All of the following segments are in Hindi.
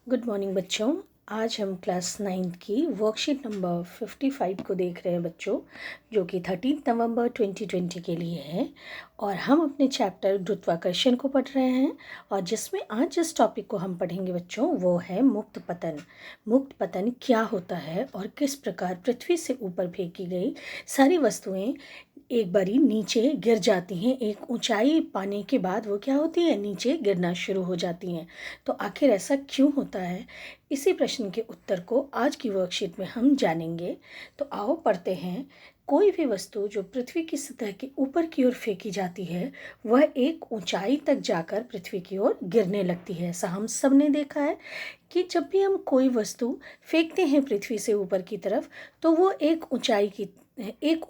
गुड मॉर्निंग बच्चों। आज हम क्लास 9th की वर्कशीट नंबर 55 को देख रहे हैं बच्चों, जो कि 13 नवंबर 2020 के लिए है। और हम अपने चैप्टर गुरुत्वाकर्षण को पढ़ रहे हैं, और जिसमें आज जिस टॉपिक को हम पढ़ेंगे बच्चों वो है मुक्त पतन। मुक्त पतन क्या होता है और किस प्रकार पृथ्वी से ऊपर फेंकी गई सारी वस्तुएं एक बारी नीचे गिर जाती हैं। एक ऊंचाई पाने के बाद वो क्या होती है, नीचे गिरना शुरू हो जाती हैं। तो आखिर ऐसा क्यों होता है, इसी प्रश्न के उत्तर को आज की वर्कशीट में हम जानेंगे। तो आओ पढ़ते हैं। कोई भी वस्तु जो पृथ्वी की सतह के ऊपर की ओर फेंकी जाती है वह एक ऊंचाई तक जाकर पृथ्वी की ओर गिरने लगती है। ऐसा हम सब ने देखा है कि जब भी हम कोई वस्तु फेंकते हैं पृथ्वी से ऊपर की तरफ, तो वो एक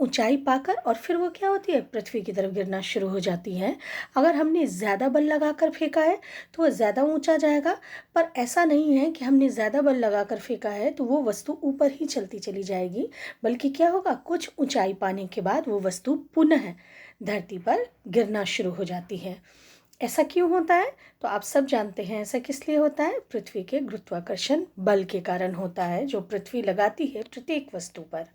ऊंचाई पाकर और फिर वो क्या होती है, पृथ्वी की तरफ गिरना शुरू हो जाती है। अगर हमने ज़्यादा बल लगाकर फेंका है तो वह ज़्यादा ऊंचा जाएगा, पर ऐसा नहीं है कि हमने ज़्यादा बल लगाकर फेंका है तो वो वस्तु ऊपर ही चलती चली जाएगी, बल्कि क्या होगा, कुछ ऊंचाई पाने के बाद वो वस्तु पुनः धरती पर गिरना शुरू हो जाती है। ऐसा क्यों होता है? तो आप सब जानते हैं ऐसा किस लिए होता है। पृथ्वी के गुरुत्वाकर्षण बल के कारण होता है, जो पृथ्वी लगाती है प्रत्येक वस्तु पर।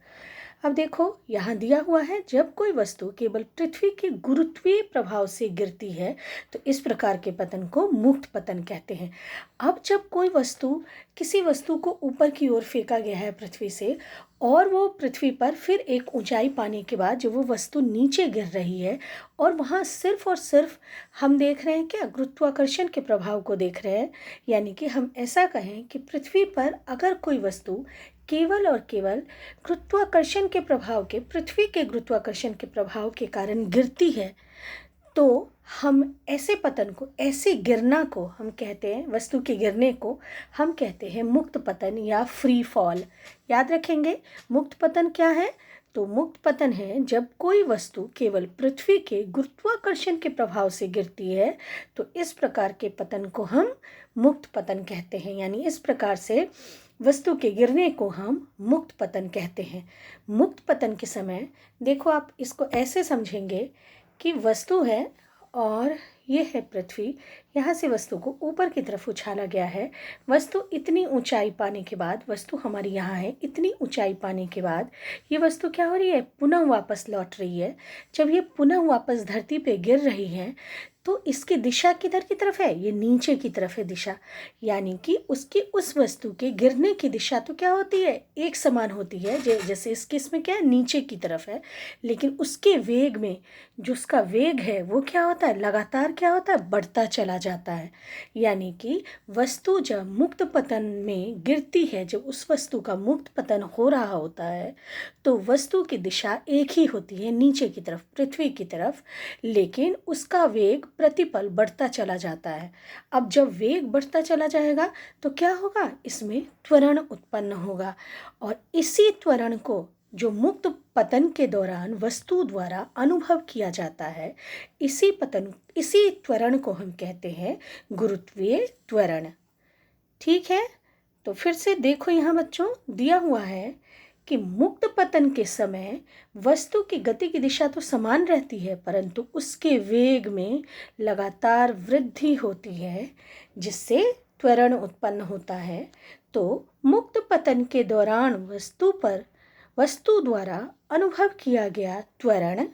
अब देखो यहाँ दिया हुआ है, जब कोई वस्तु केवल पृथ्वी के गुरुत्वीय प्रभाव से गिरती है तो इस प्रकार के पतन को मुक्त पतन कहते हैं। अब जब कोई किसी वस्तु को ऊपर की ओर फेंका गया है पृथ्वी से, और वो पृथ्वी पर फिर एक ऊंचाई पाने के बाद जब वो वस्तु नीचे गिर रही है, और वहाँ सिर्फ और सिर्फ हम देख रहे हैं क्या, गुरुत्वाकर्षण के प्रभाव को देख रहे हैं। यानी कि हम ऐसा कहें कि पृथ्वी पर अगर कोई वस्तु केवल और केवल पृथ्वी के गुरुत्वाकर्षण के प्रभाव के कारण गिरती है, तो हम ऐसे पतन को, ऐसे गिरना को हम कहते हैं, वस्तु के गिरने को हम कहते हैं मुक्त पतन या फ्री फॉल। याद रखेंगे मुक्त पतन क्या है। तो मुक्त पतन है जब कोई वस्तु केवल पृथ्वी के गुरुत्वाकर्षण के प्रभाव से गिरती है, तो इस प्रकार के पतन को हम मुक्त पतन कहते हैं। यानी इस प्रकार से वस्तु के गिरने को हम मुक्त पतन कहते हैं। मुक्त पतन के समय देखो, आप इसको ऐसे समझेंगे कि वस्तु है और ये है पृथ्वी, यहाँ से वस्तु को ऊपर की तरफ उछाला गया है। वस्तु इतनी ऊंचाई पाने के बाद, वस्तु हमारी यहाँ है, इतनी ऊंचाई पाने के बाद ये वस्तु क्या हो रही है, पुनः वापस लौट रही है। जब ये पुनः वापस धरती पे गिर रही है तो इसकी दिशा किधर की तरफ है, ये नीचे की तरफ है दिशा। यानी कि उस वस्तु के गिरने की दिशा तो क्या होती है, एक समान होती है। जैसे इस केस में क्या है, नीचे की तरफ है, लेकिन उसके वेग में, जो उसका वेग है वो क्या होता है, लगातार क्या होता है, बढ़ता चला जाता है। यानी कि वस्तु जब मुक्त पतन में गिरती है, जब उस वस्तु का मुक्त पतन हो रहा होता है, तो वस्तु की दिशा एक ही होती है, नीचे की तरफ, पृथ्वी की तरफ, लेकिन उसका वेग प्रतिपल बढ़ता चला जाता है। अब जब वेग बढ़ता चला जाएगा तो क्या होगा, इसमें त्वरण उत्पन्न होगा, और इसी त्वरण को जो मुक्त पतन के दौरान वस्तु द्वारा अनुभव किया जाता है, इसी त्वरण को हम कहते हैं गुरुत्वीय त्वरण। ठीक है, तो फिर से देखो यहाँ बच्चों दिया हुआ है कि मुक्त पतन के समय वस्तु की गति की दिशा तो समान रहती है, परंतु उसके वेग में लगातार वृद्धि होती है, जिससे त्वरण उत्पन्न होता है। तो मुक्त पतन के दौरान वस्तु द्वारा अनुभव किया गया त्वरण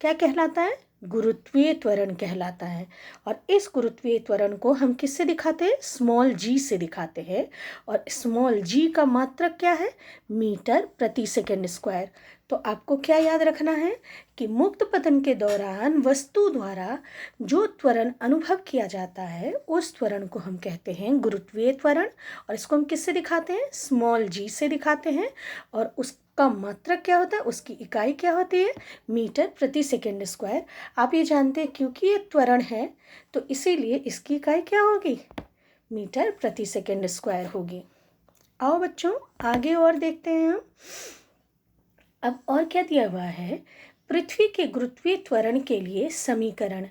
क्या कहलाता है, गुरुत्वीय त्वरण कहलाता है। और इस गुरुत्वीय त्वरण को हम किससे दिखाते हैं, स्मॉल जी से दिखाते हैं। और स्मॉल जी का मात्रक क्या है, मीटर प्रति सेकंड स्क्वायर। तो आपको क्या याद रखना है कि मुक्त पतन के दौरान वस्तु द्वारा जो त्वरण अनुभव किया जाता है, उस त्वरण को हम कहते हैं गुरुत्वीय त्वरण। और इसको हम किससे दिखाते हैं, स्मॉल जी से दिखाते हैं। और उसका मात्रक क्या होता है, उसकी इकाई क्या होती है, मीटर प्रति सेकंड स्क्वायर। आप ये जानते हैं क्योंकि ये त्वरण है तो इसीलिए इसकी इकाई क्या होगी, मीटर प्रति सेकंड स्क्वायर होगी। आओ बच्चों आगे और देखते हैं हम। अब और क्या दिया हुआ है, पृथ्वी के गुरुत्वीय त्वरण के लिए समीकरण।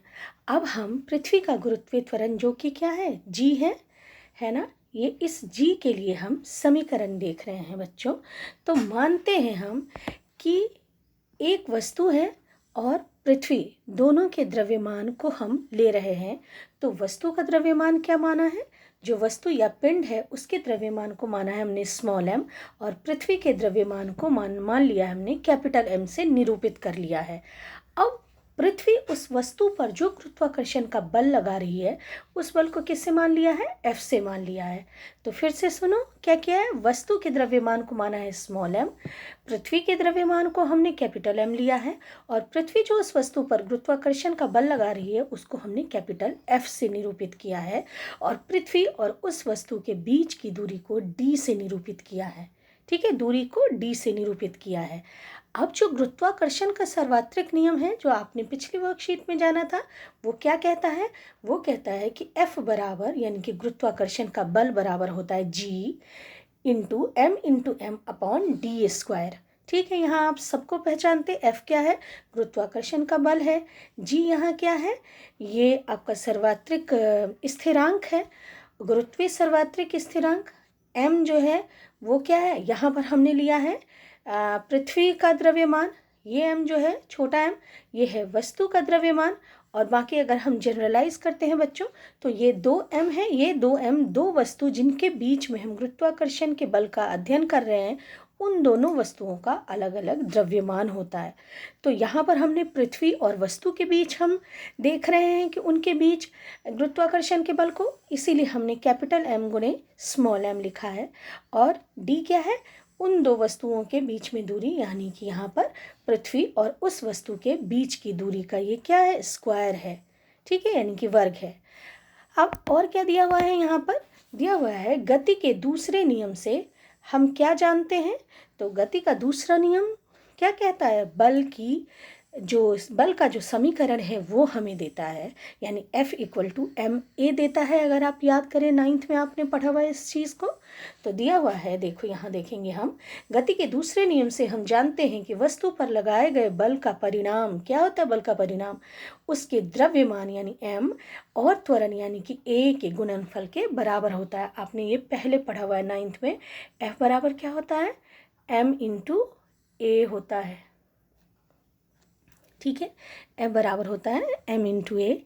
अब हम पृथ्वी का गुरुत्वीय त्वरण जो कि क्या है, जी है ना, ये इस जी के लिए हम समीकरण देख रहे हैं बच्चों। तो मानते हैं हम कि एक वस्तु है और पृथ्वी, दोनों के द्रव्यमान को हम ले रहे हैं। तो वस्तु का द्रव्यमान क्या माना है, जो वस्तु या पिंड है उसके द्रव्यमान को माना है हमने स्मॉल m, और पृथ्वी के द्रव्यमान को मान लिया हमने कैपिटल M से निरूपित कर लिया है। अब पृथ्वी उस वस्तु पर जो गुरुत्वाकर्षण का बल लगा रही है उस बल को किससे मान लिया है? F से मान लिया है। तो फिर से सुनो, क्या किया है? वस्तु के द्रव्यमान को माना है स्मॉल m, पृथ्वी के द्रव्यमान को हमने कैपिटल M लिया है, और पृथ्वी जो उस वस्तु पर गुरुत्वाकर्षण का बल लगा रही है उसको हमने कैपिटल F से निरूपित किया है, और पृथ्वी और उस वस्तु के बीच की दूरी को D से निरूपित किया है। ठीक है, दूरी को D से निरूपित किया है। अब जो गुरुत्वाकर्षण का सार्वत्रिक नियम है जो आपने पिछली वर्कशीट में जाना था, वो क्या कहता है? वो कहता है कि F बराबर यानी कि गुरुत्वाकर्षण का बल बराबर होता है G into M upon d square. ठीक है, यहाँ आप सबको पहचानते, F क्या है? गुरुत्वाकर्षण का बल है। G यहाँ क्या है? ये आपका सार्वत्रिक स्थिरांक है, गुरुत्वीय सार्वत्रिक स्थिरांक। M जो है वो क्या है? यहाँ पर हमने लिया है पृथ्वी का द्रव्यमान, ये m जो है छोटा m, ये है वस्तु का द्रव्यमान, और बाकी अगर हम जनरलाइज करते हैं बच्चों तो ये 2m है, ये 2m दो वस्तु जिनके बीच में हम गुरुत्वाकर्षण के बल का अध्ययन कर रहे हैं उन दोनों वस्तुओं का अलग अलग द्रव्यमान होता है। तो यहाँ पर हमने पृथ्वी और वस्तु के बीच हम देख रहे हैं कि उनके बीच गुरुत्वाकर्षण के बल को, इसीलिए हमने कैपिटल M गुणे स्मॉल m लिखा है, और D क्या है? उन दो वस्तुओं के बीच में दूरी, यानी कि यहाँ पर पृथ्वी और उस वस्तु के बीच की दूरी का ये क्या है? स्क्वायर है। ठीक है, यानी कि वर्ग है। अब और क्या दिया हुआ है? यहाँ पर दिया हुआ है गति के दूसरे नियम से हम क्या जानते हैं? तो गति का दूसरा नियम क्या कहता है? बल का जो समीकरण है वो हमें देता है, यानी F इक्वल टू ma देता है। अगर आप याद करें 9th में आपने पढ़ा हुआ है इस चीज़ को, तो दिया हुआ है, देखो यहाँ देखेंगे हम, गति के दूसरे नियम से हम जानते हैं कि वस्तु पर लगाए गए बल का परिणाम क्या होता है? बल का परिणाम उसके द्रव्यमान यानी m और त्वरण यानी कि a के गुणनफल के बराबर होता है। आपने ये पहले पढ़ा हुआ है 9th में। F बराबर क्या होता है? m इंटू a होता है। ठीक है, F बराबर होता है m इंटू ए।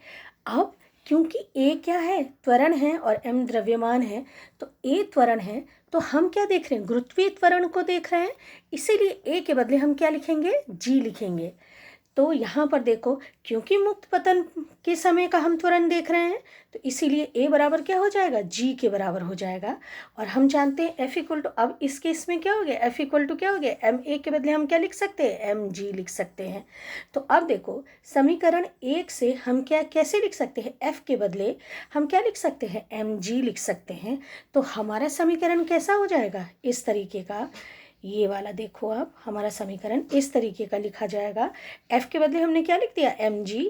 अब क्योंकि a क्या है? त्वरण है, और m द्रव्यमान है, तो a त्वरण है, तो हम क्या देख रहे हैं? गुरुत्वीय त्वरण को देख रहे हैं, इसीलिए a के बदले हम क्या लिखेंगे? g लिखेंगे। तो यहाँ पर देखो, क्योंकि मुक्त पतन के समय का हम त्वरण देख रहे हैं, तो इसीलिए a बराबर क्या हो जाएगा? g के बराबर हो जाएगा। और हम जानते हैं F इक्वल टू, अब इस केस में क्या हो गया? F इक्वल टू क्या हो गया? ma के बदले हम क्या लिख सकते हैं? mg लिख सकते हैं। तो अब देखो, समीकरण 1 से हम क्या कैसे लिख सकते हैं? F के बदले हम क्या लिख सकते हैं? mg लिख सकते हैं। तो हमारा समीकरण कैसा हो जाएगा? इस तरीके का, ये वाला देखो आप, हमारा समीकरण इस तरीके का लिखा जाएगा। F के बदले हमने क्या लिख दिया? mg,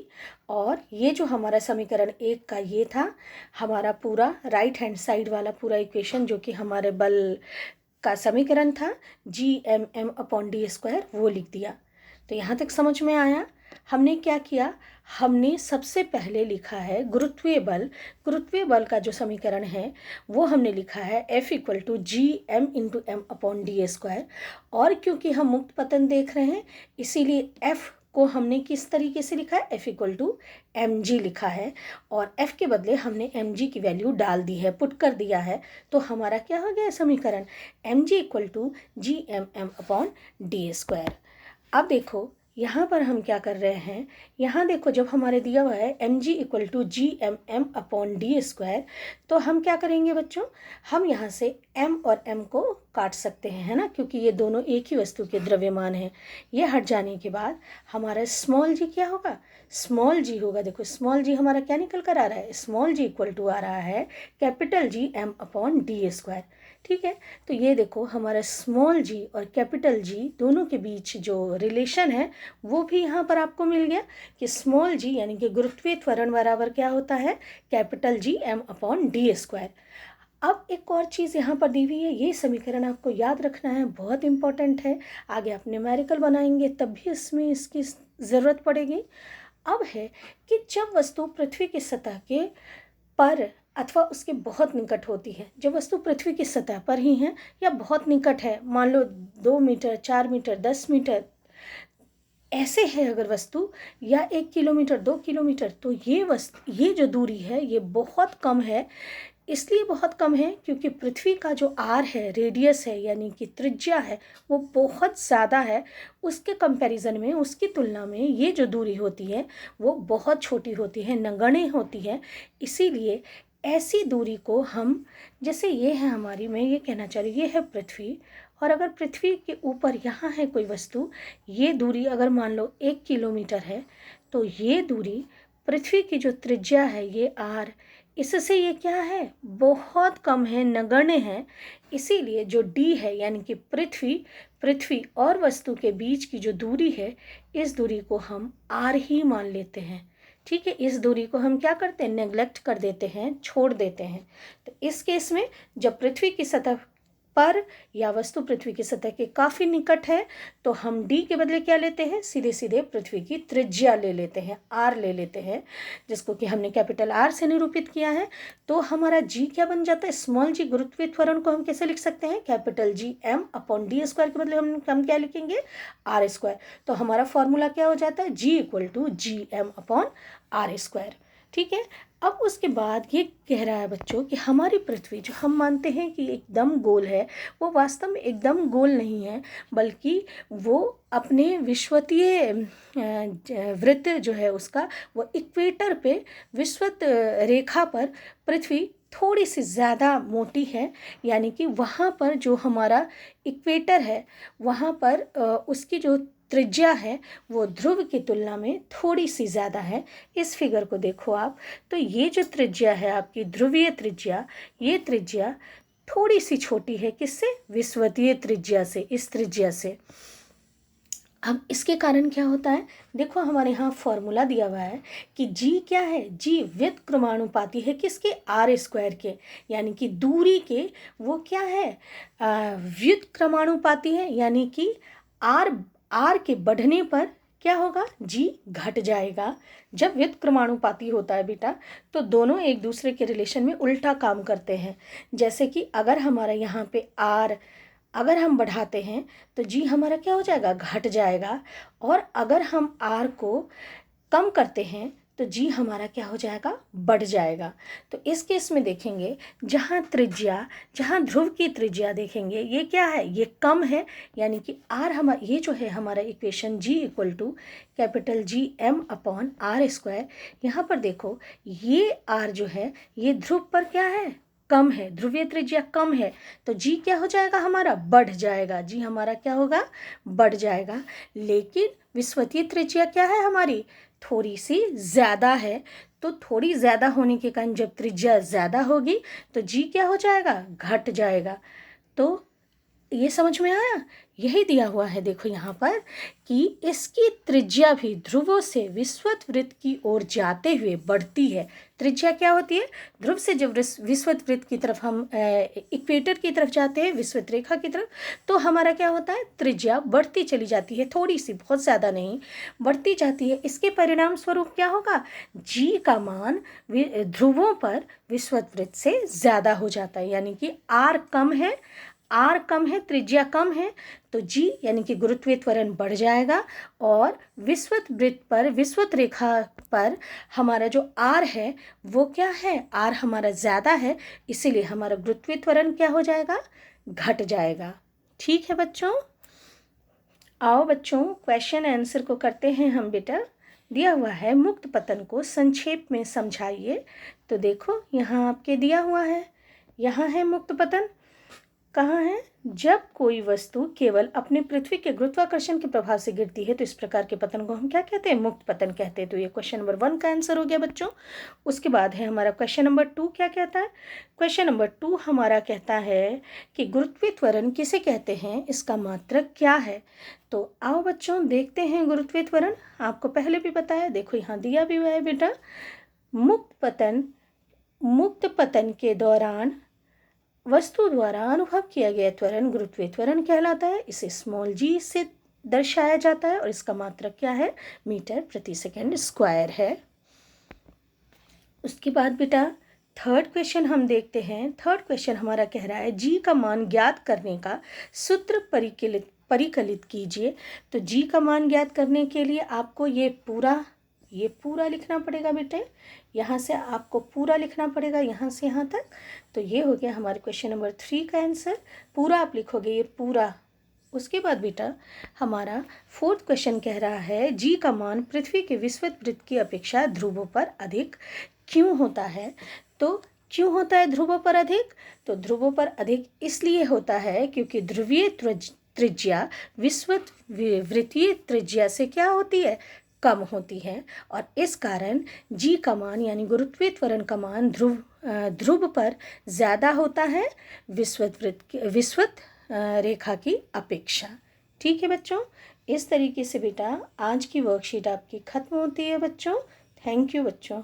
और ये जो हमारा समीकरण 1 का ये था हमारा पूरा राइट हैंड साइड वाला पूरा इक्वेशन, जो कि हमारे बल का समीकरण था, Gm अपॉन डी स्क्वायर, वो लिख दिया। तो यहाँ तक समझ में आया? हमने क्या किया? हमने सबसे पहले लिखा है गुरुत्वीय बल का जो समीकरण है वो हमने लिखा है F equal to Gm into m upon d square, और क्योंकि हम मुक्त पतन देख रहे हैं इसीलिए F को हमने किस तरीके से लिखा है? F इक्वल टू mg लिखा है, और F के बदले हमने mg की वैल्यू डाल दी है, पुट कर दिया है। तो हमारा क्या हो गया समीकरण? mg equal to Gm upon d square. अब देखो यहाँ पर हम क्या कर रहे हैं? यहाँ देखो, जब हमारे दिया हुआ है mg equal to Gm upon d square, तो हम क्या करेंगे बच्चों? हम यहाँ से m और m को काट सकते हैं, है ना, क्योंकि ये दोनों एक ही वस्तु के द्रव्यमान हैं। ये हट जाने के बाद हमारा स्मॉल g क्या होगा? स्मॉल g होगा। देखो स्मॉल g हमारा क्या निकल कर आ रहा है? स्मॉल g इक्वल टू आ रहा है capital G m upon d square. ठीक है, तो ये देखो हमारा स्मॉल g और कैपिटल G दोनों के बीच जो रिलेशन है वो भी यहाँ पर आपको मिल गया कि स्मॉल g यानी कि गुरुत्वीय त्वरण बराबर क्या होता है? Capital G m upon d square. अब एक और चीज़ यहाँ पर दी हुई है, ये समीकरण आपको याद रखना है, बहुत इंपॉर्टेंट है। आगे आप न्यूमेरिकल बनाएंगे तब भी इसमें इसकी ज़रूरत पड़ेगी। अब है कि जब वस्तु पृथ्वी की सतह के पर अथवा उसके बहुत निकट होती है, जब वस्तु पृथ्वी की सतह पर ही है या बहुत निकट है, मान लो 2 मीटर, 4 मीटर, 10 मीटर ऐसे है अगर वस्तु, या 1 किलोमीटर, 2 किलोमीटर, तो ये जो दूरी है ये बहुत कम है। इसलिए बहुत कम है क्योंकि पृथ्वी का जो आर है, रेडियस है, यानी कि त्रिज्या है, वो बहुत ज़्यादा है। उसके कंपैरिजन में, उसकी तुलना में ये जो दूरी होती है वो बहुत छोटी होती है, नगण्य होती है। इसीलिए ऐसी दूरी को हम, जैसे ये है हमारी, मैं ये कहना चाह रही, ये है पृथ्वी, और अगर पृथ्वी के ऊपर यहाँ है कोई वस्तु, ये दूरी अगर मान लो 1 किलोमीटर है, तो ये दूरी पृथ्वी की जो त्रिज्या है, ये आर, इससे ये क्या है, बहुत कम है, नगण्य है। इसीलिए जो डी है, यानी कि पृथ्वी और वस्तु के बीच की जो दूरी है, इस दूरी को हम आर ही मान लेते हैं। ठीक है, इस दूरी को हम क्या करते हैं, नेग्लेक्ट कर देते हैं, छोड़ देते हैं। तो इस केस में जब पृथ्वी की सतह पर या वस्तु पृथ्वी की सतह के काफ़ी निकट है, तो हम डी के बदले क्या लेते हैं, सीधे सीधे पृथ्वी की त्रिज्या ले लेते हैं, आर ले लेते हैं, जिसको कि हमने कैपिटल आर से निरूपित किया है। तो हमारा जी क्या बन जाता है, स्मॉल जी। गुरुत्वीय त्वरण को हम कैसे लिख सकते हैं, capital G M upon d square के बदले हम क्या लिखेंगे, आर स्क्वायर। तो हमारा फॉर्मूला क्या हो जाता है, G equal to G M upon are square. ठीक है, अब उसके बाद ये कह रहा है बच्चों कि हमारी पृथ्वी जो हम मानते हैं कि एकदम गोल है, वो वास्तव में एकदम गोल नहीं है, बल्कि वो अपने विषुवतीय वृत्त जो है उसका, वो इक्वेटर पे, विषुवत रेखा पर पृथ्वी थोड़ी सी ज़्यादा मोटी है। यानी कि वहाँ पर जो हमारा इक्वेटर है, वहाँ पर उसकी जो त्रिज्या है वो ध्रुव की तुलना में थोड़ी सी ज़्यादा है। इस फिगर को देखो आप, तो ये जो त्रिज्या है आपकी ध्रुवीय त्रिज्या, ये त्रिज्या थोड़ी सी छोटी है, किससे, विषुवतीय त्रिज्या से, इस त्रिज्या से। अब इसके कारण क्या होता है, देखो हमारे यहाँ फॉर्मूला दिया हुआ है कि जी क्या है, जी व्युत्क्रमानुपाती है किसके, आर स्क्वायर के, यानी कि दूरी के वो क्या है, व्युत्क्रमानुपाती है। यानी कि आर के बढ़ने पर क्या होगा, जी घट जाएगा। जब व्युत्क्रमानुपाती होता है बेटा, तो दोनों एक दूसरे के रिलेशन में उल्टा काम करते हैं। जैसे कि अगर हमारा यहाँ पे आर अगर हम बढ़ाते हैं तो जी हमारा क्या हो जाएगा, घट जाएगा। और अगर हम आर को कम करते हैं तो जी हमारा क्या हो जाएगा, बढ़ जाएगा। तो इस केस में देखेंगे, जहाँ ध्रुव की त्रिज्या देखेंगे, ये क्या है, ये कम है। यानी कि आर हमारा, ये जो है हमारा equation g equal to capital G M upon are square. यहाँ पर देखो ये आर जो है ये ध्रुव पर क्या है, कम है, ध्रुवीय त्रिज्या कम है, तो जी क्या हो जाएगा, हमारा बढ़ जाएगा। जी हमारा क्या होगा, बढ़ जाएगा। लेकिन विषुवतीय त्रिज्या क्या है हमारी, थोड़ी सी ज़्यादा है। तो थोड़ी ज़्यादा होने के कारण जब त्रिज्या ज़्यादा होगी तो जी क्या हो जाएगा, घट जाएगा। तो ये समझ में आया, यही दिया हुआ है देखो यहाँ पर कि इसकी त्रिज्या भी ध्रुवों से विषुवत वृत्त की ओर जाते हुए बढ़ती है। त्रिज्या क्या होती है, ध्रुव से जब विषुवत वृत्त की तरफ हम इक्वेटर की तरफ जाते हैं, विषुवत रेखा की तरफ, तो हमारा क्या होता है, त्रिज्या बढ़ती चली जाती है, थोड़ी सी, बहुत ज़्यादा नहीं, बढ़ती जाती है। इसके परिणाम स्वरूप क्या होगा, जी का मान ध्रुवों पर विषुवत वृत्त से ज़्यादा हो जाता है। यानी कि आर कम है, त्रिज्या कम है, तो जी यानी कि गुरुत्वीय त्वरण बढ़ जाएगा। और विषुवत वृत्त पर, विषुवत रेखा पर हमारा जो आर है वो क्या है, आर हमारा ज़्यादा है, इसीलिए हमारा गुरुत्वीय त्वरण क्या हो जाएगा, घट जाएगा। ठीक है बच्चों, आओ बच्चों क्वेश्चन आंसर को करते हैं हम बेटा। दिया हुआ है मुक्त पतन को संक्षेप में समझाइए। तो देखो यहाँ आपके दिया हुआ है, यहाँ है मुक्त पतन, कहाँ है, जब कोई वस्तु केवल अपने पृथ्वी के गुरुत्वाकर्षण के प्रभाव से गिरती है तो इस प्रकार के पतन को हम क्या कहते हैं, मुक्त पतन कहते हैं। तो ये क्वेश्चन नंबर 1 का आंसर हो गया बच्चों। उसके बाद है हमारा क्वेश्चन नंबर 2, क्या कहता है, क्वेश्चन नंबर 2 हमारा कहता है कि गुरुत्वीय त्वरण किसे कहते हैं, इसका मात्रक क्या है। तो आओ बच्चों देखते हैं गुरुत्वीय त्वरण, आपको पहले भी बताया, देखो यहाँ दिया भी हुआ है बेटा, मुक्त पतन के दौरान वस्तु द्वारा अनुभव किया गया त्वरण गुरुत्वीय त्वरण कहलाता है। इसे स्मॉल जी से दर्शाया जाता है और इसका मात्रक क्या है, मीटर प्रति सेकंड स्क्वायर है। उसके बाद बेटा थर्ड क्वेश्चन हम देखते हैं। थर्ड क्वेश्चन हमारा कह रहा है जी का मान ज्ञात करने का सूत्र परिकलित कीजिए। तो जी का मान ज्ञात करने के लिए आपको ये पूरा ये पूरा लिखना पड़ेगा बेटे, यहाँ से आपको पूरा लिखना पड़ेगा, यहाँ से यहाँ तक। तो ये हो गया हमारे क्वेश्चन नंबर 3 का आंसर, पूरा आप लिखोगे ये पूरा। उसके बाद बेटा हमारा 4th क्वेश्चन कह रहा है जी का मान पृथ्वी के विषुवत वृत्त की अपेक्षा ध्रुवों पर अधिक क्यों होता है। तो क्यों होता है ध्रुवों पर अधिक? तो ध्रुवों पर अधिक इसलिए होता है क्योंकि ध्रुवीय त्रिज्या विषुवत वृत्तीय त्रिज्या से क्या होती है, कम होती है, और इस कारण जी का मान यानी गुरुत्वीय त्वरण का मान ध्रुव पर ज़्यादा होता है विषुवत रेखा की अपेक्षा। ठीक है बच्चों, इस तरीके से बेटा आज की वर्कशीट आपकी ख़त्म होती है बच्चों। थैंक यू बच्चों।